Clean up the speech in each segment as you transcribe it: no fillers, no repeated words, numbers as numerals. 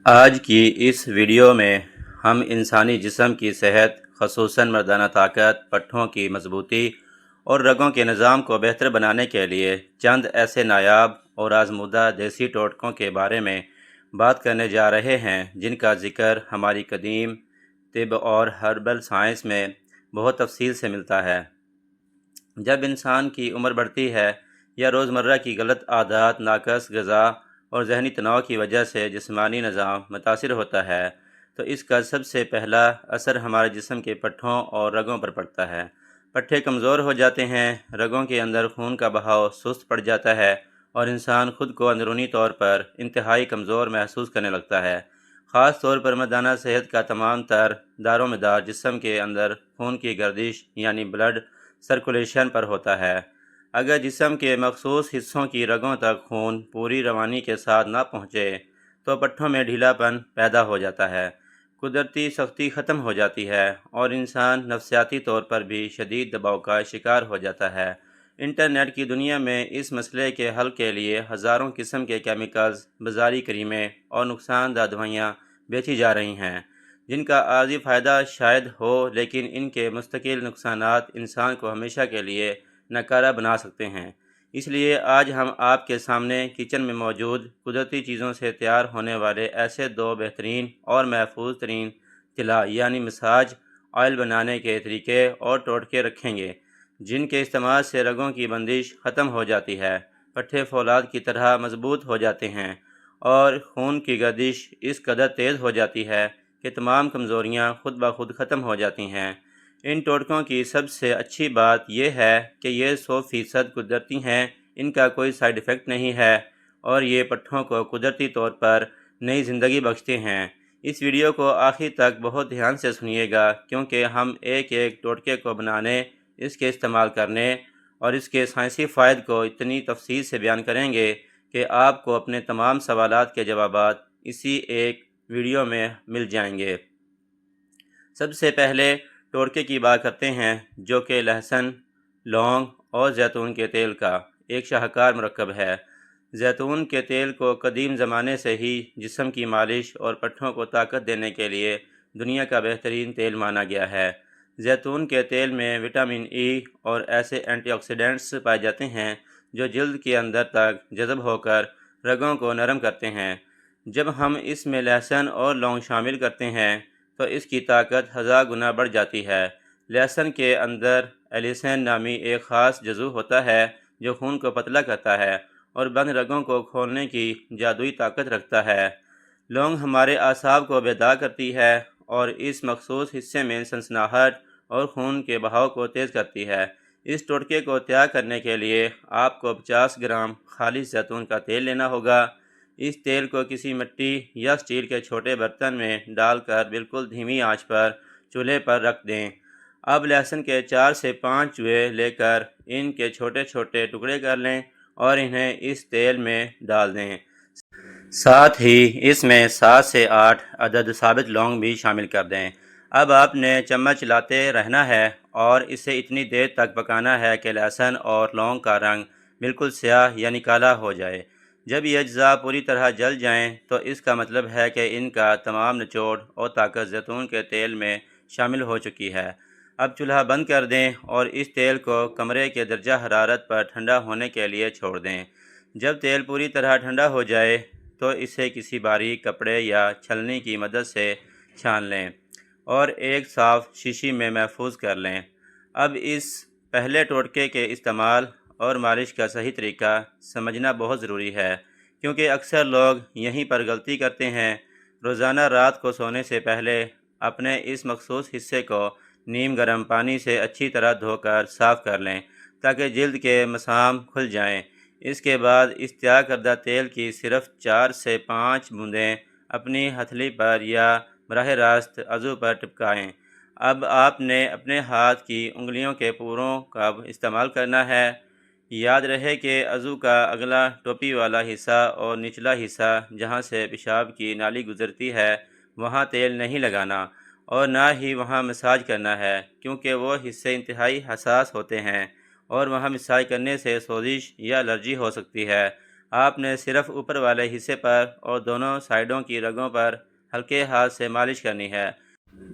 آج کی اس ویڈیو میں ہم انسانی جسم کی صحت، خصوصاً مردانہ طاقت، پٹھوں کی مضبوطی اور رگوں کے نظام کو بہتر بنانے کے لیے چند ایسے نایاب اور آزمودہ دیسی ٹوٹکوں کے بارے میں بات کرنے جا رہے ہیں جن کا ذکر ہماری قدیم طب اور ہربل سائنس میں بہت تفصیل سے ملتا ہے۔ جب انسان کی عمر بڑھتی ہے یا روزمرہ کی غلط عادات، ناقص غذا اور ذہنی تناؤ کی وجہ سے جسمانی نظام متاثر ہوتا ہے تو اس کا سب سے پہلا اثر ہمارے جسم کے پٹھوں اور رگوں پر پڑتا ہے۔ پٹھے کمزور ہو جاتے ہیں، رگوں کے اندر خون کا بہاؤ سست پڑ جاتا ہے اور انسان خود کو اندرونی طور پر انتہائی کمزور محسوس کرنے لگتا ہے۔ خاص طور پر مردانہ صحت کا تمام تر دار و مدار جسم کے اندر خون کی گردش یعنی بلڈ سرکولیشن پر ہوتا ہے۔ اگر جسم کے مخصوص حصوں کی رگوں تک خون پوری روانی کے ساتھ نہ پہنچے تو پٹھوں میں ڈھیلا پن پیدا ہو جاتا ہے، قدرتی سختی ختم ہو جاتی ہے اور انسان نفسیاتی طور پر بھی شدید دباؤ کا شکار ہو جاتا ہے۔ انٹرنیٹ کی دنیا میں اس مسئلے کے حل کے لیے ہزاروں قسم کے کیمیکلز، بازاری کریمیں اور نقصان دہ دوائیاں بیچی جا رہی ہیں جن کا عارضی فائدہ شاید ہو لیکن ان کے مستقل نقصانات انسان کو ہمیشہ کے لیے ناکارہ بنا سکتے ہیں۔ اس لیے آج ہم آپ کے سامنے کچن میں موجود قدرتی چیزوں سے تیار ہونے والے ایسے دو بہترین اور محفوظ ترین طلا یعنی مساج آئل بنانے کے طریقے اور ٹوٹکے رکھیں گے جن کے استعمال سے رگوں کی بندش ختم ہو جاتی ہے، پٹھے فولاد کی طرح مضبوط ہو جاتے ہیں اور خون کی گردش اس قدر تیز ہو جاتی ہے کہ تمام کمزوریاں خود بخود ختم ہو جاتی ہیں۔ ان ٹوٹکوں کی سب سے اچھی بات یہ ہے کہ یہ 100% قدرتی ہیں، ان کا کوئی سائیڈ ایفیکٹ نہیں ہے اور یہ پٹھوں کو قدرتی طور پر نئی زندگی بخشتے ہیں۔ اس ویڈیو کو آخر تک بہت دھیان سے سنیے گا کیونکہ ہم ایک ایک ٹوٹکے کو بنانے، اس کے استعمال کرنے اور اس کے سائنسی فوائد کو اتنی تفصیل سے بیان کریں گے کہ آپ کو اپنے تمام سوالات کے جوابات اسی ایک ویڈیو میں مل جائیں گے۔ سب سے پہلے ٹوٹکے کی بات کرتے ہیں جو کہ لہسن، لونگ اور زیتون کے تیل کا ایک شاہکار مرکب ہے۔ زیتون کے تیل کو قدیم زمانے سے ہی جسم کی مالش اور پٹھوں کو طاقت دینے کے لیے دنیا کا بہترین تیل مانا گیا ہے۔ زیتون کے تیل میں وٹامن ای اور ایسے اینٹی آکسیڈنٹس پائے جاتے ہیں جو جلد کے اندر تک جذب ہو کر رگوں کو نرم کرتے ہیں۔ جب ہم اس میں لہسن اور لونگ شامل کرتے ہیں تو اس کی طاقت 1000 گنا بڑھ جاتی ہے۔ لہسن کے اندر ایلیسن نامی ایک خاص جزو ہوتا ہے جو خون کو پتلا کرتا ہے اور بند رگوں کو کھولنے کی جادوئی طاقت رکھتا ہے۔ لونگ ہمارے اعصاب کو بیدار کرتی ہے اور اس مخصوص حصے میں سنسناہٹ اور خون کے بہاؤ کو تیز کرتی ہے۔ اس ٹوٹکے کو تیار کرنے کے لیے آپ کو 50 گرام خالص زیتون کا تیل لینا ہوگا۔ اس تیل کو کسی مٹی یا سٹیل کے چھوٹے برتن میں ڈال کر بالکل دھیمی آنچ پر چولہے پر رکھ دیں۔ اب لہسن کے 4 سے 5 جوئے لے کر ان کے چھوٹے چھوٹے ٹکڑے کر لیں اور انہیں اس تیل میں ڈال دیں۔ ساتھ ہی اس میں 7 سے 8 عدد ثابت لونگ بھی شامل کر دیں۔ اب آپ نے چمچ چلاتے رہنا ہے اور اسے اتنی دیر تک پکانا ہے کہ لہسن اور لونگ کا رنگ بالکل سیاہ یعنی کالا ہو جائے۔ جب یہ اجزاء پوری طرح جل جائیں تو اس کا مطلب ہے کہ ان کا تمام نچوڑ اور طاقت زیتون کے تیل میں شامل ہو چکی ہے۔ اب چولہا بند کر دیں اور اس تیل کو کمرے کے درجہ حرارت پر ٹھنڈا ہونے کے لیے چھوڑ دیں۔ جب تیل پوری طرح ٹھنڈا ہو جائے تو اسے کسی باریک کپڑے یا چھلنی کی مدد سے چھان لیں اور ایک صاف شیشی میں محفوظ کر لیں۔ اب اس پہلے ٹوٹکے کے استعمال اور مالش کا صحیح طریقہ سمجھنا بہت ضروری ہے کیونکہ اکثر لوگ یہیں پر غلطی کرتے ہیں۔ روزانہ رات کو سونے سے پہلے اپنے اس مخصوص حصے کو نیم گرم پانی سے اچھی طرح دھو کر صاف کر لیں تاکہ جلد کے مسام کھل جائیں۔ اس کے بعد اس تیار کردہ تیل کی صرف 4 سے 5 بوندیں اپنی ہتھیلی پر یا براہ راست عضو پر ٹپکائیں۔ اب آپ نے اپنے ہاتھ کی انگلیوں کے پوروں کا استعمال کرنا ہے۔ یاد رہے کہ عضو کا اگلا ٹوپی والا حصہ اور نچلا حصہ جہاں سے پیشاب کی نالی گزرتی ہے وہاں تیل نہیں لگانا اور نہ ہی وہاں مساج کرنا ہے کیونکہ وہ حصے انتہائی حساس ہوتے ہیں اور وہاں مساج کرنے سے سوزش یا الرجی ہو سکتی ہے۔ آپ نے صرف اوپر والے حصے پر اور دونوں سائیڈوں کی رگوں پر ہلکے ہاتھ سے مالش کرنی ہے۔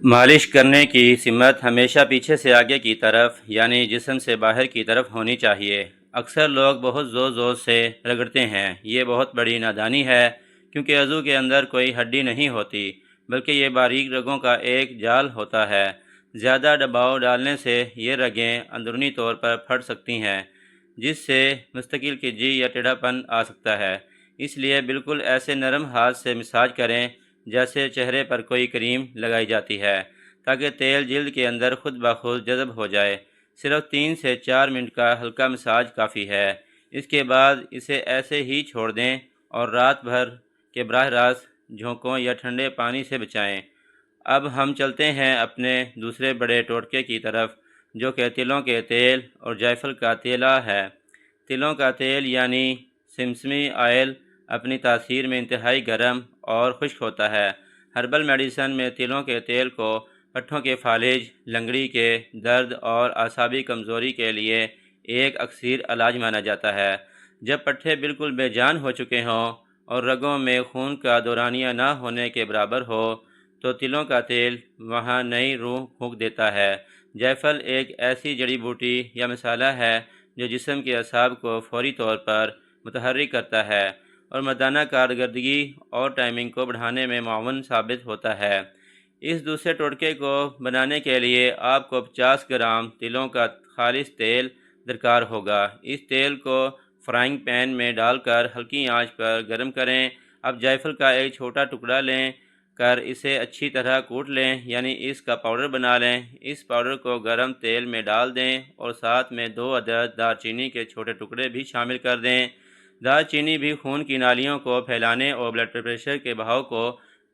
مالش کرنے کی سمت ہمیشہ پیچھے سے آگے کی طرف یعنی جسم سے باہر کی طرف ہونی چاہیے۔ اکثر لوگ بہت زور زور سے رگڑتے ہیں، یہ بہت بڑی نادانی ہے، کیونکہ عضو کے اندر کوئی ہڈی نہیں ہوتی، بلکہ یہ باریک رگوں کا ایک جال ہوتا ہے۔ زیادہ دباؤ ڈالنے سے یہ رگیں اندرونی طور پر پھٹ سکتی ہیں، جس سے مستقل کجی یا ٹیڑھا پن آ سکتا ہے۔ اس لیے بالکل ایسے نرم ہاتھ سے مساج کریں جیسے چہرے پر کوئی کریم لگائی جاتی ہے، تاکہ تیل جلد کے اندر خود بخود جذب ہو جائے۔ صرف 3 سے 4 منٹ کا ہلکا مساج کافی ہے۔ اس کے بعد اسے ایسے ہی چھوڑ دیں اور رات بھر کے براہ راست جھونکوں یا ٹھنڈے پانی سے بچائیں۔ اب ہم چلتے ہیں اپنے دوسرے بڑے ٹوٹکے کی طرف، جو کہ تلوں کے تیل اور جائفل کا تیلہ ہے۔ تلوں کا تیل یعنی سمسمی آئل اپنی تاثیر میں انتہائی گرم اور خشک ہوتا ہے۔ ہربل میڈیسن میں تلوں کے تیل کو پٹھوں کے فالج، لنگڑی کے درد اور اعصابی کمزوری کے لیے ایک اکثیر علاج مانا جاتا ہے۔ جب پٹھے بالکل بے جان ہو چکے ہوں اور رگوں میں خون کا دورانیہ نہ ہونے کے برابر ہو تو تلوں کا تیل وہاں نئی روح پھونک دیتا ہے۔ جائفل ایک ایسی جڑی بوٹی یا مسالہ ہے جو جسم کے اعصاب کو فوری طور پر متحرک کرتا ہے اور مردانہ کارکردگی اور ٹائمنگ کو بڑھانے میں معاون ثابت ہوتا ہے۔ اس دوسرے ٹوٹکے کو بنانے کے لیے آپ کو 50 گرام تلوں کا خالص تیل درکار ہوگا۔ اس تیل کو فرائنگ پین میں ڈال کر ہلکی آنچ پر گرم کریں۔ اب جائفل کا ایک چھوٹا ٹکڑا لیں کر اسے اچھی طرح کوٹ لیں، یعنی اس کا پاؤڈر بنا لیں۔ اس پاؤڈر کو گرم تیل میں ڈال دیں اور ساتھ میں 2 عدد دار چینی کے چھوٹے ٹکڑے بھی شامل کر دیں۔ دار چینی بھی خون کی نالیوں کو پھیلانے اور بلڈ پریشر کے بہاؤ کو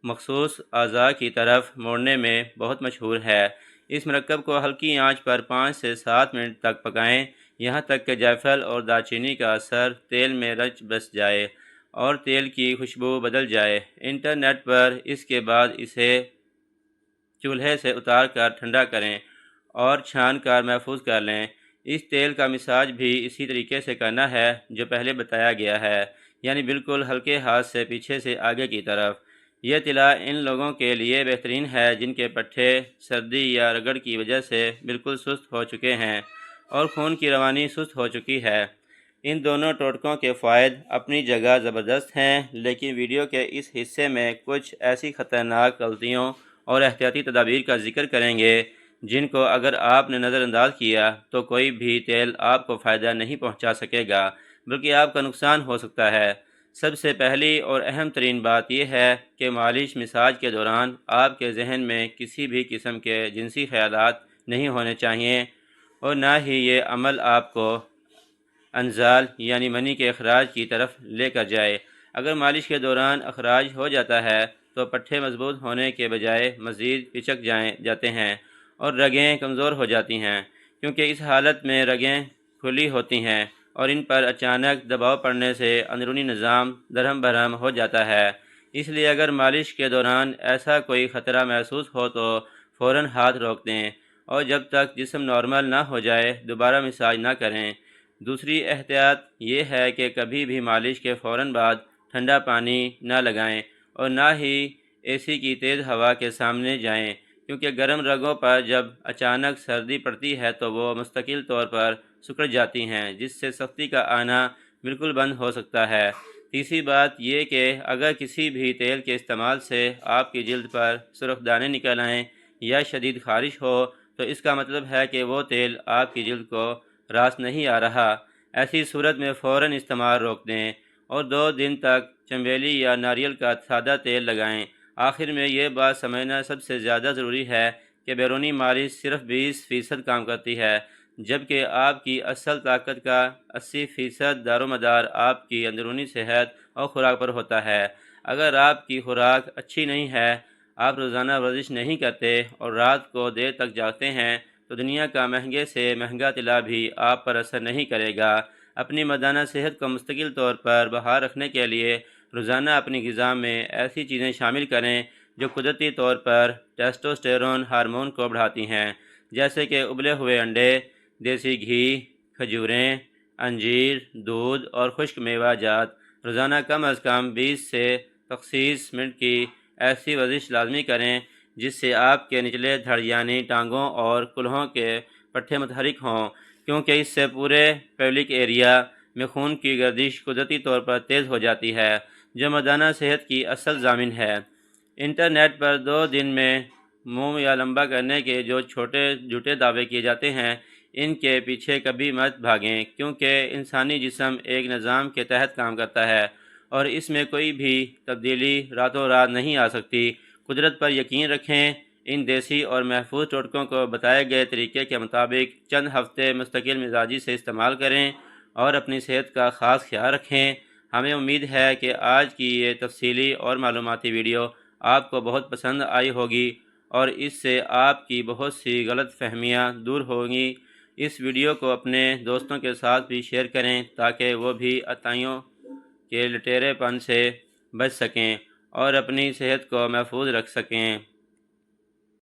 مخصوص اعضاء کی طرف موڑنے میں بہت مشہور ہے۔ اس مرکب کو ہلکی آنچ پر 5 سے 7 منٹ تک پکائیں، یہاں تک کہ جائفل اور دار چینی کا اثر تیل میں رچ بس جائے اور تیل کی خوشبو بدل جائے۔ انٹرنیٹ پر اس کے بعد اسے چولہے سے اتار کر ٹھنڈا کریں اور چھان کر محفوظ کر لیں۔ اس تیل کا مساج بھی اسی طریقے سے کرنا ہے جو پہلے بتایا گیا ہے، یعنی بالکل ہلکے ہاتھ سے پیچھے سے آگے کی طرف۔ یہ تیلا ان لوگوں کے لیے بہترین ہے جن کے پٹھے سردی یا رگڑ کی وجہ سے بالکل سست ہو چکے ہیں اور خون کی روانی سست ہو چکی ہے۔ ان دونوں ٹوٹکوں کے فوائد اپنی جگہ زبردست ہیں، لیکن ویڈیو کے اس حصے میں کچھ ایسی خطرناک غلطیوں اور احتیاطی تدابیر کا ذکر کریں گے جن کو اگر آپ نے نظر انداز کیا تو کوئی بھی تیل آپ کو فائدہ نہیں پہنچا سکے گا، بلکہ آپ کا نقصان ہو سکتا ہے۔ سب سے پہلی اور اہم ترین بات یہ ہے کہ مالش مساج کے دوران آپ کے ذہن میں کسی بھی قسم کے جنسی خیالات نہیں ہونے چاہیے اور نہ ہی یہ عمل آپ کو انزال یعنی منی کے اخراج کی طرف لے کر جائے۔ اگر مالش کے دوران اخراج ہو جاتا ہے تو پٹھے مضبوط ہونے کے بجائے مزید پچک جاتے ہیں اور رگیں کمزور ہو جاتی ہیں، کیونکہ اس حالت میں رگیں کھلی ہوتی ہیں اور ان پر اچانک دباؤ پڑنے سے اندرونی نظام درہم برہم ہو جاتا ہے۔ اس لیے اگر مالش کے دوران ایسا کوئی خطرہ محسوس ہو تو فوراً ہاتھ روک دیں اور جب تک جسم نارمل نہ ہو جائے دوبارہ مساج نہ کریں۔ دوسری احتیاط یہ ہے کہ کبھی بھی مالش کے فوراً بعد ٹھنڈا پانی نہ لگائیں اور نہ ہی اے سی کی تیز ہوا کے سامنے جائیں، کیونکہ گرم رگوں پر جب اچانک سردی پڑتی ہے تو وہ مستقل طور پر سکڑ جاتی ہیں، جس سے سختی کا آنا بالکل بند ہو سکتا ہے۔ تیسری بات یہ کہ اگر کسی بھی تیل کے استعمال سے آپ کی جلد پر سرخ دانے نکل آئیں یا شدید خارش ہو تو اس کا مطلب ہے کہ وہ تیل آپ کی جلد کو راست نہیں آ رہا۔ ایسی صورت میں فوراً استعمال روک دیں اور 2 دن تک چنبیلی یا ناریل کا سادہ تیل لگائیں۔ آخر میں یہ بات سمجھنا سب سے زیادہ ضروری ہے کہ بیرونی مالش صرف 20% کام کرتی ہے، جبکہ آپ کی اصل طاقت کا 80% دار و مدار آپ کی اندرونی صحت اور خوراک پر ہوتا ہے۔ اگر آپ کی خوراک اچھی نہیں ہے، آپ روزانہ ورزش نہیں کرتے اور رات کو دیر تک جاگتے ہیں تو دنیا کا مہنگے سے مہنگا تیلا بھی آپ پر اثر نہیں کرے گا۔ اپنی مردانہ صحت کو مستقل طور پر بحال رکھنے کے لیے روزانہ اپنی غذا میں ایسی چیزیں شامل کریں جو قدرتی طور پر ٹیسٹوسٹیرون ہارمون کو بڑھاتی ہیں، جیسے کہ ابلے ہوئے انڈے، دیسی گھی، کھجوریں، انجیر، دودھ اور خشک میوہ جات۔ روزانہ کم از کم 20 سے 30 منٹ کی ایسی ورزش لازمی کریں جس سے آپ کے نچلے دھڑ یعنی ٹانگوں اور کولہوں کے پٹھے متحرک ہوں، کیونکہ اس سے پورے پیلوک ایریا میں خون کی گردش قدرتی طور پر تیز ہو جاتی ہے، جو مردانہ صحت کی اصل ضامن ہے۔ انٹرنیٹ پر 2 دن میں منہ یا لمبا کرنے کے جو چھوٹے جھوٹے دعوے کیے جاتے ہیں، ان کے پیچھے کبھی مت بھاگیں، کیونکہ انسانی جسم ایک نظام کے تحت کام کرتا ہے اور اس میں کوئی بھی تبدیلی راتوں رات نہیں آ سکتی۔ قدرت پر یقین رکھیں، ان دیسی اور محفوظ ٹوٹکوں کو بتائے گئے طریقے کے مطابق چند ہفتے مستقل مزاجی سے استعمال کریں اور اپنی صحت کا خاص خیال رکھیں۔ ہمیں امید ہے کہ آج کی یہ تفصیلی اور معلوماتی ویڈیو آپ کو بہت پسند آئی ہوگی اور اس سے آپ کی بہت سی غلط فہمیاں دور ہوں گی۔ اس ویڈیو کو اپنے دوستوں کے ساتھ بھی شیئر کریں تاکہ وہ بھی عطائیوں کے لٹیرے پن سے بچ سکیں اور اپنی صحت کو محفوظ رکھ سکیں۔